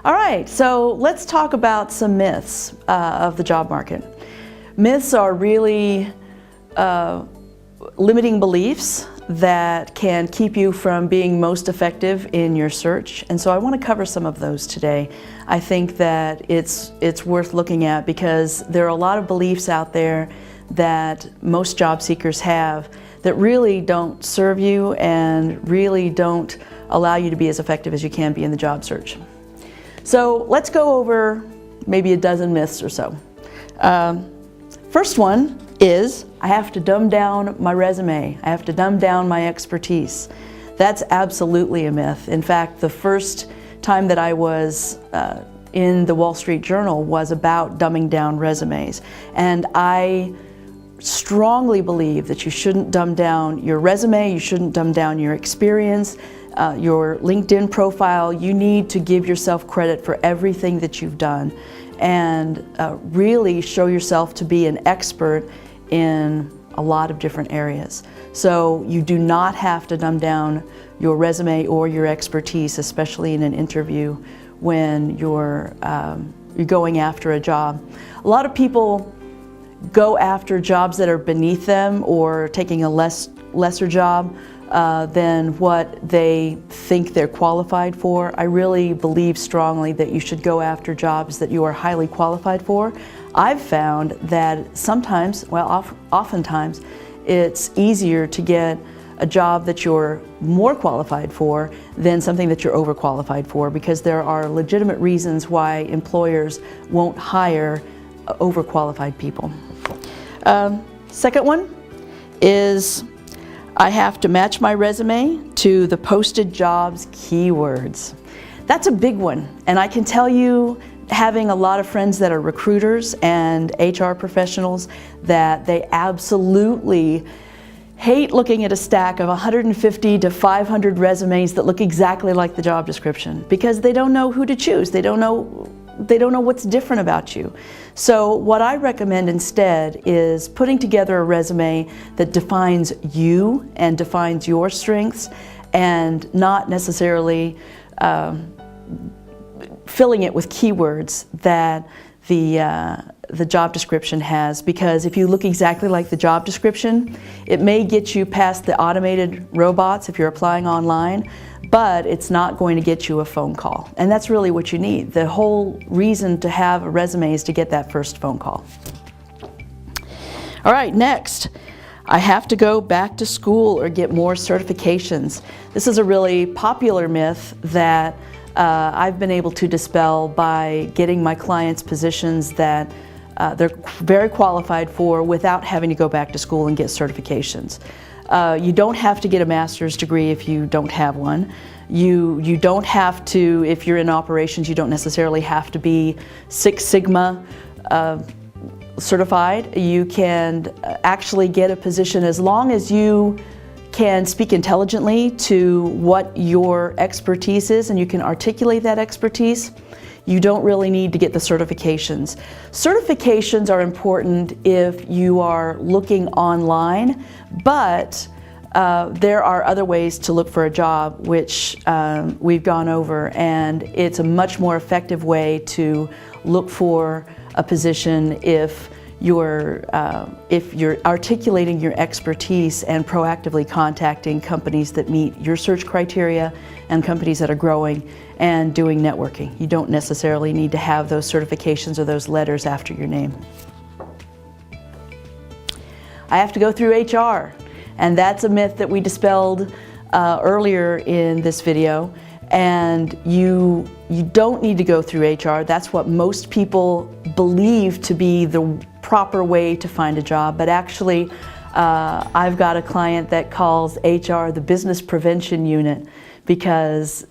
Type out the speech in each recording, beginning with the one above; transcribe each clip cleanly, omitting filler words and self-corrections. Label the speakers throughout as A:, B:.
A: All right, so let's talk about some myths of the job market. Myths are really limiting beliefs that can keep you from being most effective in your search. And so I want to cover some of those today. I think that it's worth looking at because there are a lot of beliefs out there that most job seekers have that really don't serve you and really don't allow you to be as effective as you can be in the job search. So let's go over maybe a dozen myths or so. First one is I have to dumb down my resume. I have to dumb down my expertise. That's absolutely a myth. In fact, the first time that I was in the Wall Street Journal was about dumbing down resumes. And I strongly believe that you shouldn't dumb down your resume, you shouldn't dumb down your experience, your LinkedIn profile. You need to give yourself credit for everything that you've done and really show yourself to be an expert in a lot of different areas. So you do not have to dumb down your resume or your expertise, especially in an interview when you're going after a job. A lot of people go after jobs that are beneath them or taking a lesser job than what they think they're qualified for. I really believe strongly that you should go after jobs that you are highly qualified for. I've found that sometimes, well, oftentimes, it's easier to get a job that you're more qualified for than something that you're overqualified for, because there are legitimate reasons why employers won't hire overqualified people. Second one is I have to match my resume to the posted jobs keywords. That's a big one, and I can tell you, having a lot of friends that are recruiters and HR professionals, that they absolutely hate looking at a stack of 150 to 500 resumes that look exactly like the job description, because they don't know who to choose. They don't know what's different about you. So what I recommend instead is putting together a resume that defines you and defines your strengths, and not necessarily filling it with keywords that the job description has, because if you look exactly like the job description, it may get you past the automated robots if you're applying online, but it's not going to get you a phone call. And that's really what you need. The whole reason to have a resume is to get that first phone call. All right, next, I have to go back to school or get more certifications. This is a really popular myth that I've been able to dispel by getting my clients positions that they're very qualified for without having to go back to school and get certifications. You don't have to get a master's degree if you don't have one. You don't have to, if you're in operations, you don't necessarily have to be Six Sigma certified. You can actually get a position as long as you can speak intelligently to what your expertise is and you can articulate that expertise. You don't really need to get the certifications. Certifications are important if you are looking online, but there are other ways to look for a job, which we've gone over, and it's a much more effective way to look for a position if you're articulating your expertise and proactively contacting companies that meet your search criteria and companies that are growing and doing networking. You don't necessarily need to have those certifications or those letters after your name. I have to go through HR, and that's a myth that we dispelled earlier in this video. And you don't need to go through HR. That's what most people believe to be the proper way to find a job, but actually I've got a client that calls HR the business prevention unit, because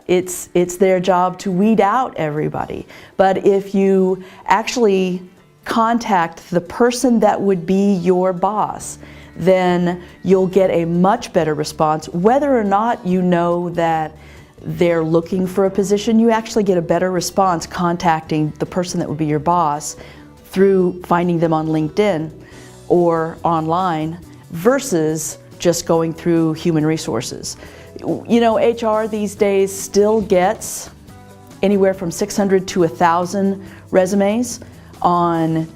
A: it's their job to weed out everybody. But if you actually contact the person that would be your boss, then you'll get a much better response. Whether or not you know that they're looking for a position, you actually get a better response contacting the person that would be your boss through finding them on LinkedIn or online versus just going through human resources. You know, HR these days still gets anywhere from 600 to 1,000 resumes on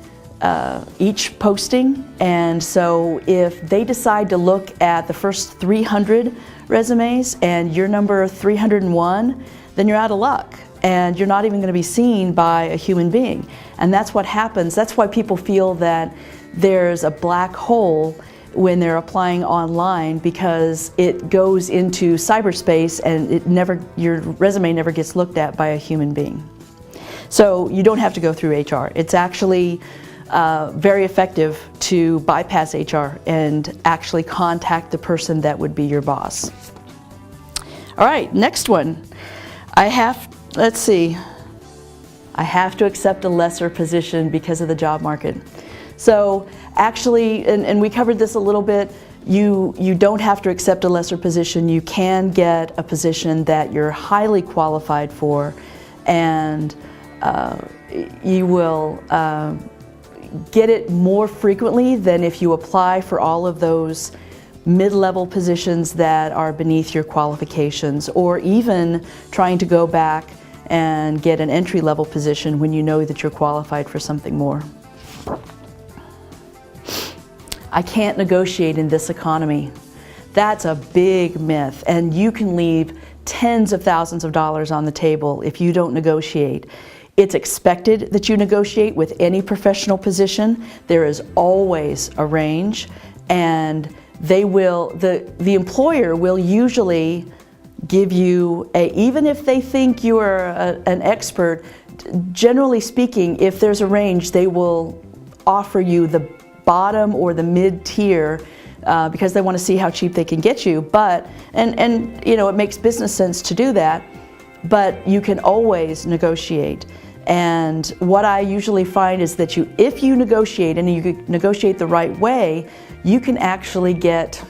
A: each posting, and so if they decide to look at the first 300 resumes and you're number 301, then you're out of luck and you're not even going to be seen by a human being. And that's what happens. That's why people feel that there's a black hole when they're applying online, because it goes into cyberspace and your resume never gets looked at by a human being. So you don't have to go through HR. It's actually very effective to bypass HR and actually contact the person that would be your boss. All right, next one. I have to accept a lesser position because of the job market. So actually, and we covered this a little bit, you don't have to accept a lesser position. You can get a position that you're highly qualified for, and you will get it more frequently than if you apply for all of those mid-level positions that are beneath your qualifications, or even trying to go back and get an entry-level position when you know that you're qualified for something more. I can't negotiate in this economy. That's a big myth, and you can leave tens of thousands of dollars on the table if you don't negotiate. It's expected that you negotiate with any professional position. There is always a range, and the employer will usually give you even if they think you are an expert, generally speaking, if there's a range, they will offer you the bottom or the mid-tier because they want to see how cheap they can get you. But and you know, it makes business sense to do that, but you can always negotiate. And what I usually find is that if you negotiate, and you negotiate the right way, you can actually get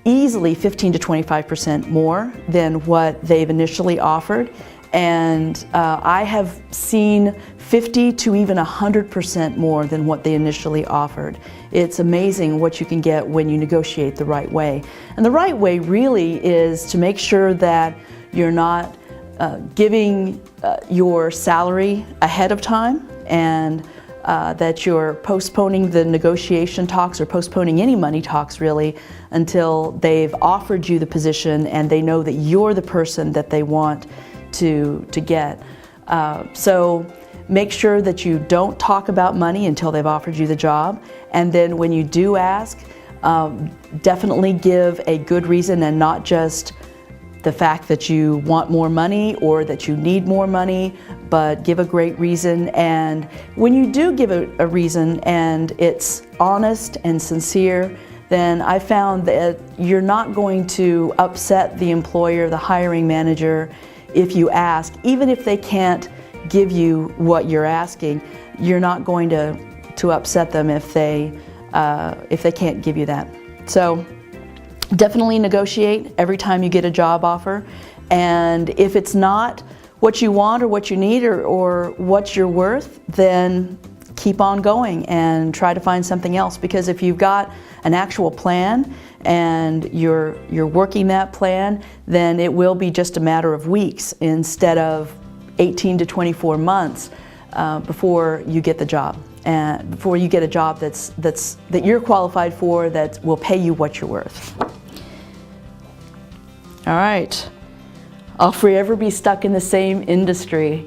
A: easily 15 to 25% more than what they've initially offered. And I have seen 50 to even 100% more than what they initially offered. It's amazing what you can get when you negotiate the right way. And the right way really is to make sure that you're not giving your salary ahead of time, and that you're postponing the negotiation talks, or postponing any money talks really, until they've offered you the position and they know that you're the person that they want to get. So make sure that you don't talk about money until they've offered you the job, and then when you do ask, definitely give a good reason, and not just the fact that you want more money or that you need more money, but give a great reason. And when you do give a reason and it's honest and sincere, then I found that you're not going to upset the employer, the hiring manager, if you ask. Even if they can't give you what you're asking, you're not going to upset them if they can't give you that. So definitely negotiate every time you get a job offer, and if it's not what you want or what you need or what you're worth, then keep on going and try to find something else. Because if you've got an actual plan and you're working that plan, then it will be just a matter of weeks instead of 18 to 24 months before you get the job, and before you get a job that you're qualified for, that will pay you what you're worth. All right, I'll forever be stuck in the same industry.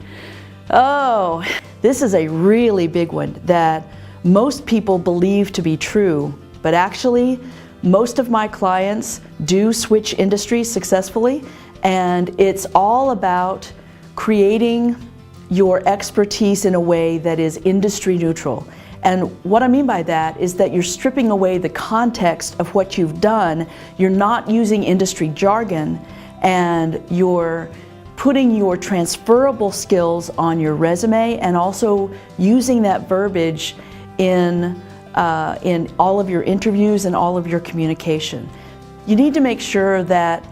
A: Oh, this is a really big one that most people believe to be true, but actually most of my clients do switch industries successfully, and it's all about creating your expertise in a way that is industry neutral. And what I mean by that is that you're stripping away the context of what you've done, you're not using industry jargon, and you're putting your transferable skills on your resume, and also using that verbiage in all of your interviews and all of your communication. You need to make sure that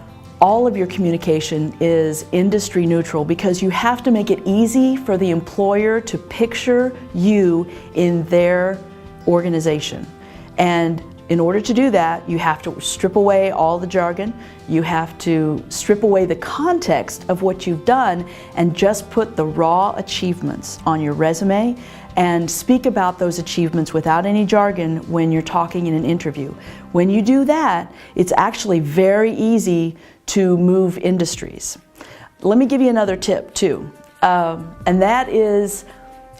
A: all of your communication is industry neutral, because you have to make it easy for the employer to picture you in their organization. And in order to do that, you have to strip away all the jargon, you have to strip away the context of what you've done and just put the raw achievements on your resume and speak about those achievements without any jargon when you're talking in an interview. When you do that, it's actually very easy to move industries. Let me give you another tip too, and that is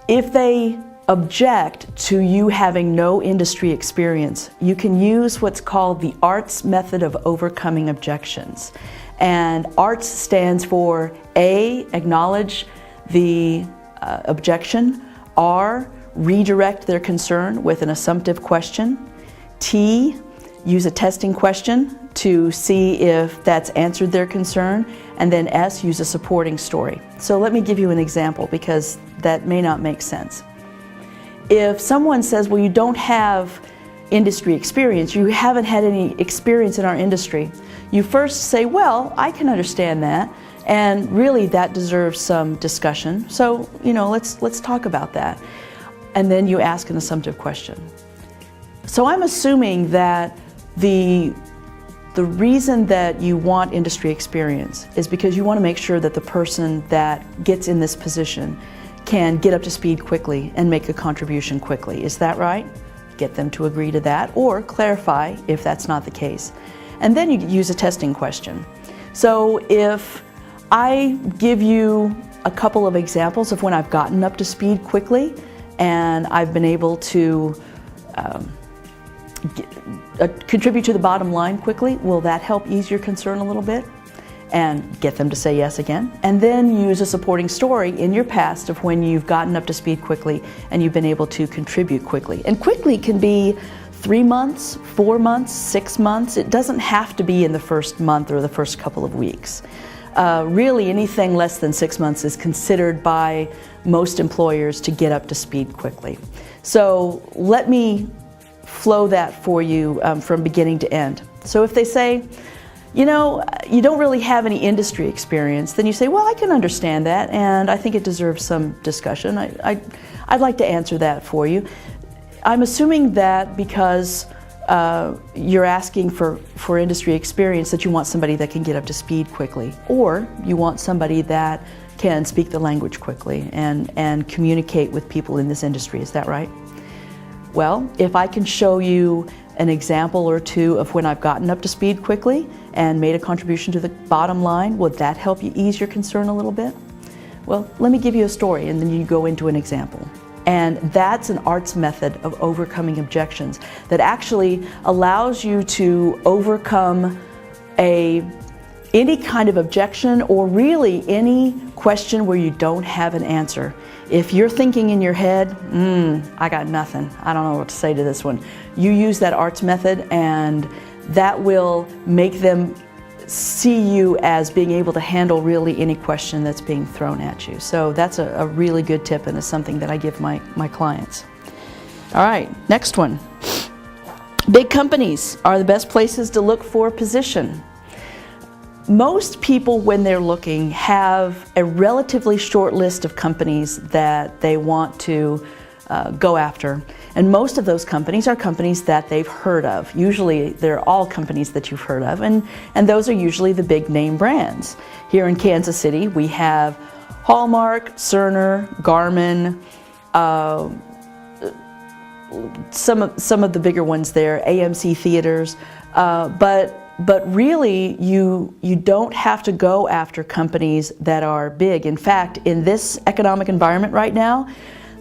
A: if they object to you having no industry experience, you can use what's called the ARTS method of overcoming objections. And ARTS stands for A, acknowledge the objection, R, redirect their concern with an assumptive question, T, use a testing question to see if that's answered their concern, and then S, use a supporting story. So let me give you an example because that may not make sense. If someone says, well, you don't have industry experience, you haven't had any experience in our industry, you first say, well, I can understand that, and really that deserves some discussion. So, let's talk about that. And then you ask an assumptive question. So I'm assuming that the reason that you want industry experience is because you want to make sure that the person that gets in this position can get up to speed quickly and make a contribution quickly. Is that right? Get them to agree to that or clarify if that's not the case. And then you use a testing question. So if I give you a couple of examples of when I've gotten up to speed quickly and I've been able to contribute to the bottom line quickly, will that help ease your concern a little bit? And get them to say yes again. And then use a supporting story in your past of when you've gotten up to speed quickly and you've been able to contribute quickly. And quickly can be 3 months, 4 months, 6 months. It doesn't have to be in the first month or the first couple of weeks. Really, anything less than 6 months is considered by most employers to get up to speed quickly. So let me flow that for you from beginning to end. So if they say, you don't really have any industry experience, then you say, well, I can understand that, and I think it deserves some discussion. I'd like to answer that for you. I'm assuming that because you're asking for industry experience that you want somebody that can get up to speed quickly, or you want somebody that can speak the language quickly and communicate with people in this industry. Is that right? Well, if I can show you an example or two of when I've gotten up to speed quickly and made a contribution to the bottom line, would that help you ease your concern a little bit? Well, let me give you a story and then you go into an example. And that's an ARTS method of overcoming objections that actually allows you to overcome any kind of objection or really any question where you don't have an answer. If you're thinking in your head, I got nothing, I don't know what to say to this one, you use that ARTS method and that will make them see you as being able to handle really any question that's being thrown at you. So that's a really good tip and it's something that I give my clients. All right, next one. Big companies are the best places to look for a position. Most people, when they're looking, have a relatively short list of companies that they want to go after. And most of those companies are companies that they've heard of. Usually they're all companies that you've heard of, and those are usually the big name brands. Here in Kansas City, we have Hallmark, Cerner, Garmin, some of the bigger ones there, AMC Theaters, but really, you don't have to go after companies that are big. In fact, in this economic environment right now,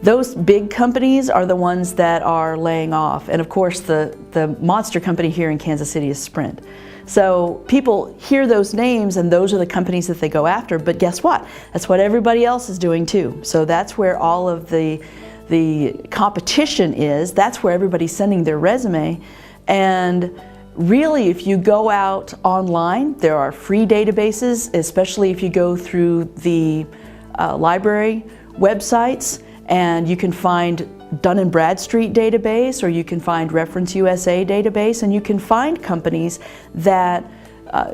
A: those big companies are the ones that are laying off. And of course, the monster company here in Kansas City is Sprint. So people hear those names and those are the companies that they go after, but guess what? That's what everybody else is doing too. So that's where all of the competition is. That's where everybody's sending their resume. And really, if you go out online, there are free databases, especially if you go through the library websites, and you can find Dun & Bradstreet database, or you can find Reference USA database, and you can find companies that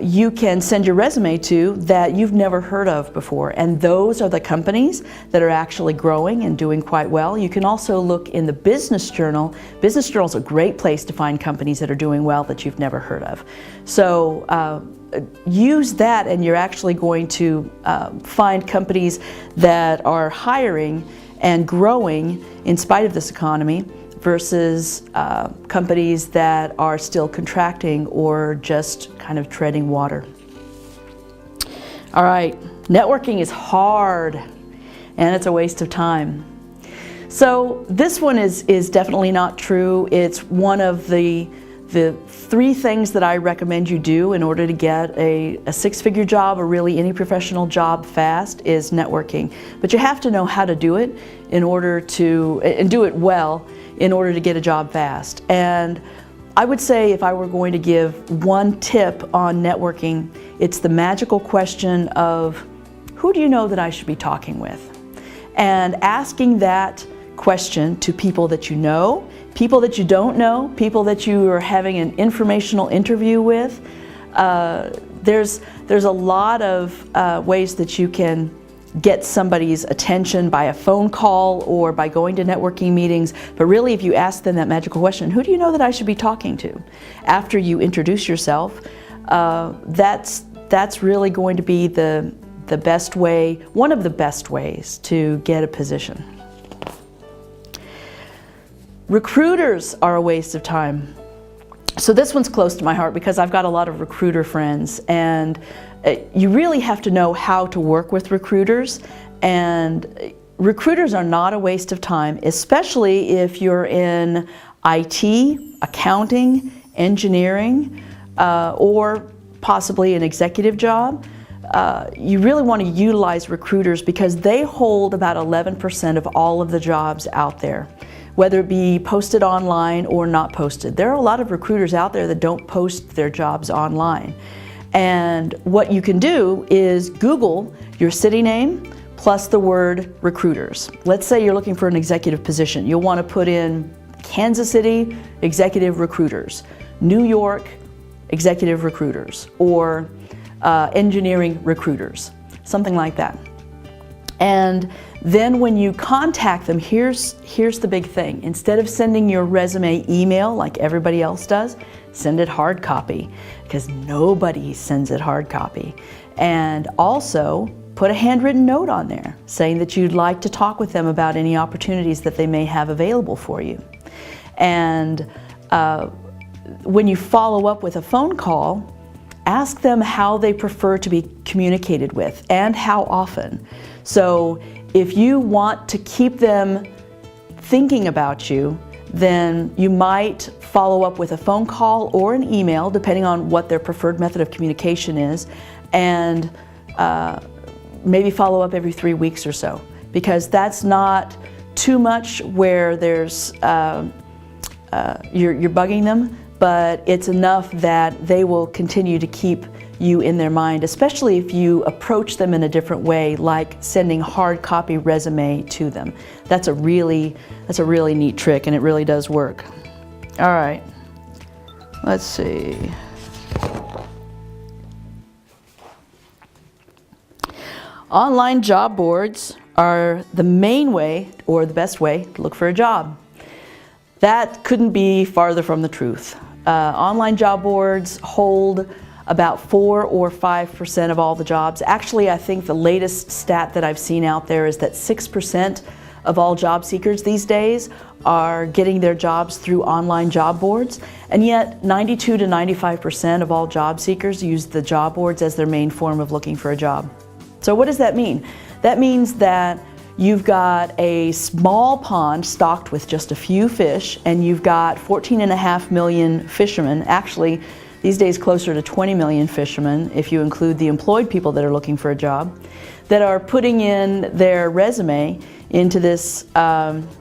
A: you can send your resume to that you've never heard of before, and those are the companies that are actually growing and doing quite well. You can also look in the Business Journal. Business Journal is a great place to find companies that are doing well that you've never heard of. So use that, and you're actually going to find companies that are hiring and growing in spite of this economy, versus companies that are still contracting or just kind of treading water. All right, networking is hard and it's a waste of time. So this one is definitely not true. It's one of the 3 things that I recommend you do in order to get a 6-figure job, or really any professional job fast, is networking. But you have to know how to do it in order to, and do it well, in order to get a job fast. And I would say, if I were going to give one tip on networking, it's the magical question of, who do you know that I should be talking with? And asking that question to people that you know, people that you don't know, people that you are having an informational interview with. There's a lot of ways that you can get somebody's attention by a phone call or by going to networking meetings. But really, if you ask them that magical question, who do you know that I should be talking to? After you introduce yourself, that's really going to be the best way, one of the best ways to get a position. Recruiters are a waste of time. So this one's close to my heart because I've got a lot of recruiter friends, and you really have to know how to work with recruiters. And recruiters are not a waste of time, especially if you're in IT, accounting, engineering, or possibly an executive job. You really want to utilize recruiters because they hold about 11% of all of the jobs out there, whether it be posted online or not posted. There are a lot of recruiters out there that don't post their jobs online. And what you can do is Google your city name plus the word recruiters. Let's say you're looking for an executive position. You'll want to put in Kansas City executive recruiters, New York executive recruiters, or engineering recruiters, something like that. And then when you contact them, here's the big thing. Instead of sending your resume email like everybody else does, send it hard copy, because nobody sends it hard copy. And also put a handwritten note on there saying that you'd like to talk with them about any opportunities that they may have available for you. And when you follow up with a phone call, ask them how they prefer to be communicated with and how often. So if you want to keep them thinking about you, then you might follow up with a phone call or an email, depending on what their preferred method of communication is, and maybe follow up every 3 weeks or so, because that's not too much where there's you're bugging them, but it's enough that they will continue to keep you in their mind, especially if you approach them in a different way, like sending hard copy resume to them. That's a really neat trick, and it really does work. All right, let's see. Online job boards are the main way, or the best way, to look for a job. That couldn't be farther from the truth. Online job boards hold about 4 or 5% of all the jobs. Actually, I think the latest stat that I've seen out there is that 6% of all job seekers these days are getting their jobs through online job boards, and yet 92 to 95% of all job seekers use the job boards as their main form of looking for a job. So what does that mean? That means that you've got a small pond stocked with just a few fish, and you've got 14.5 million fishermen, actually these days closer to 20 million fishermen if you include the employed people that are looking for a job, that are putting in their resume into this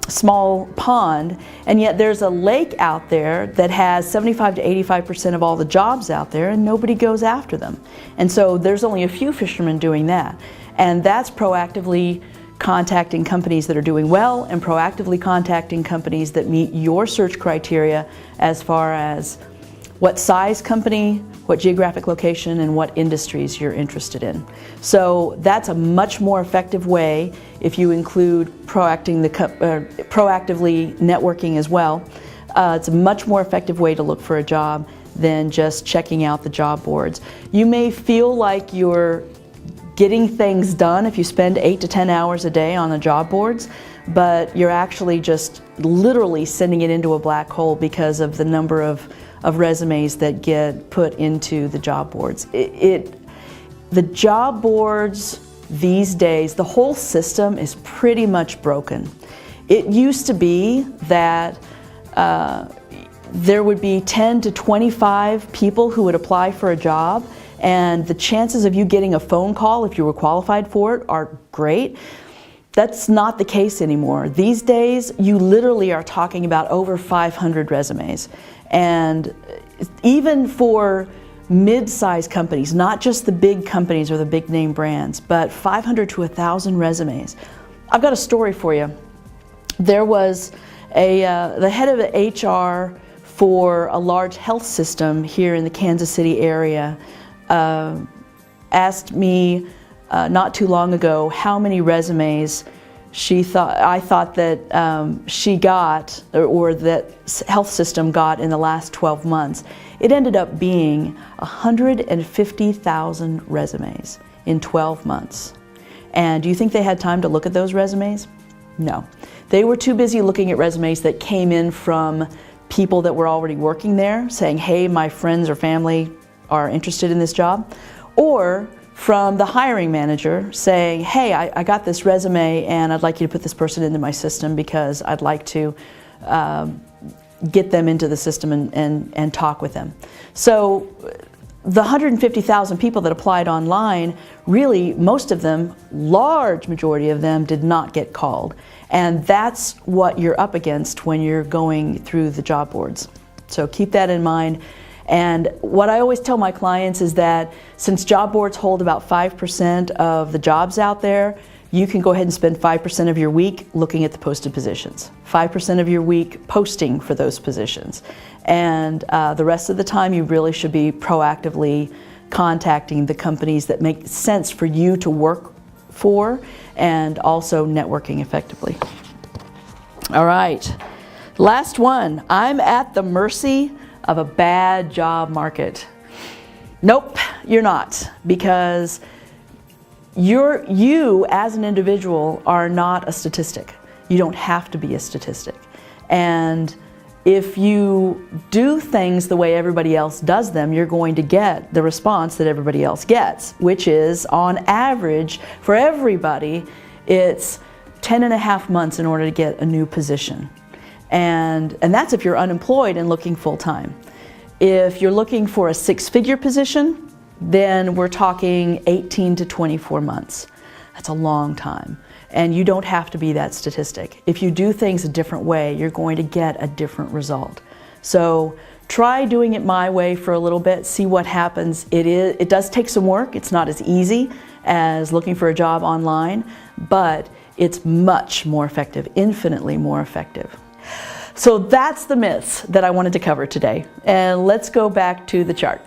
A: small pond, and yet there's a lake out there that has 75 to 85% of all the jobs out there, and nobody goes after them. And so there's only a few fishermen doing that. And that's proactively contacting companies that are doing well, and proactively contacting companies that meet your search criteria as far as what size company, what geographic location, and what industries you're interested in. So that's a much more effective way if you include proactively networking as well. It's a much more effective way to look for a job than just checking out the job boards. You may feel like you're getting things done if you spend 8 to 10 hours a day on the job boards, but you're actually just literally sending it into a black hole because of the number of resumes that get put into the job boards. The job boards these days, the whole system is pretty much broken. It used to be that there would be 10 to 25 people who would apply for a job, and the chances of you getting a phone call if you were qualified for it are great. That's not the case anymore. These days, you literally are talking about over 500 resumes. And even for mid-sized companies, not just the big companies or the big name brands, but 500 to 1,000 resumes. I've got a story for you. There was the head of HR for a large health system here in the Kansas City area asked me not too long ago how many resumes I thought that she got, or that health system got in the last 12 months. It ended up being 150,000 resumes in 12 months. And do you think they had time to look at those resumes? No. They were too busy looking at resumes that came in from people that were already working there, saying, hey, my friends or family are interested in this job, or from the hiring manager saying, hey, I got this resume and I'd like you to put this person into my system because I'd like to get them into the system and talk with them. So the 150,000 people that applied online, really most of them, large majority of them, did not get called. And that's what you're up against when you're going through the job boards. So keep that in mind. And what I always tell my clients is that since job boards hold about 5% of the jobs out there, you can go ahead and spend 5% of your week looking at the posted positions, 5% of your week posting for those positions. And the rest of the time you really should be proactively contacting the companies that make sense for you to work for, and also networking effectively. All right, last one. I'm at the mercy of a bad job market. Nope, you're not, because you as an individual are not a statistic. You don't have to be a statistic. And if you do things the way everybody else does them, you're going to get the response that everybody else gets, which is, on average, for everybody, it's 10.5 months in order to get a new position. And that's if you're unemployed and looking full-time. If you're looking for a 6-figure position, then we're talking 18 to 24 months. That's a long time. And you don't have to be that statistic. If you do things a different way, you're going to get a different result. So try doing it my way for a little bit, see what happens. It does take some work. It's not as easy as looking for a job online, but it's much more effective, infinitely more effective. So that's the myths that I wanted to cover today. And let's go back to the chart.